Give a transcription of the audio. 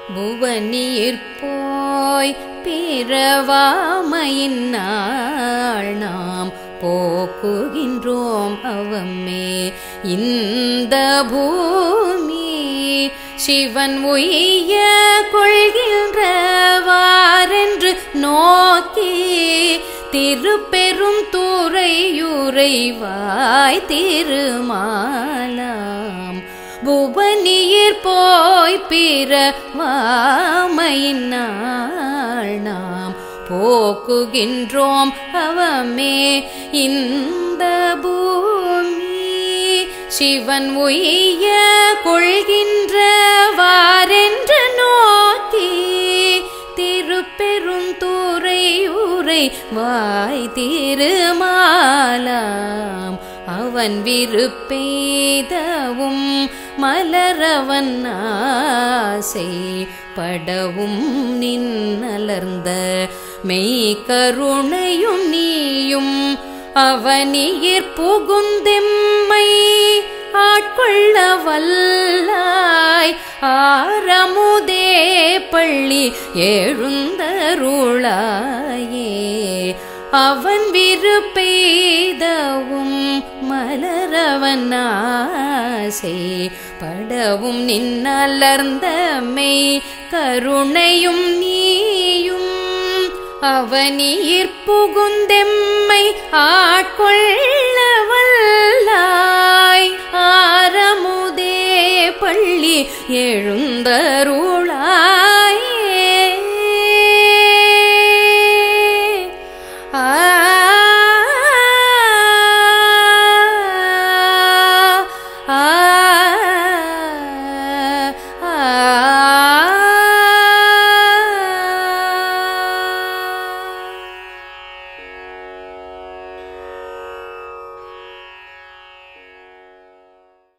புவனியிற் போய் பிறவாமையின் நாள் நாம் போக்குகின்றோம் அவமே இந்த பூமி சிவன் உய்ய கொள்கின்றவாரென்று நோக்கி திருப்பெரும் துறையுறைவாய் திருமாலாம் புவனியிற் போய் பிறவாமையின் நாள் நாம் போக்குகின்றோம் அவமே இந்த பூமி சிவன் உய்ய கொள்கின்றவாரென்று நோக்கி திருப்பெரும் துறையுறைவாய் திருமாலாம் அவன் விருப்பெய்தவும் மலரவன் ஆசை படவும் நின்னலர்ந்த மெய் கருணையும் நீயும் அவனியிற் புகுந்தெம்மை ஆட்கொள்ள வல்லாய் ஆரமுதே பள்ளி எழுந்தருளாயே அவன் விருப்பெய்தவும் மலரவன் ஆசை படவும் நின்னலர்ந்த மெய் கருணையும் நீயும் அவனியிற் புகுந்தெம்மை ஆட்கொள்ள வல்லாய் ஆரமுதே பள்ளி எழுந்தருளாயே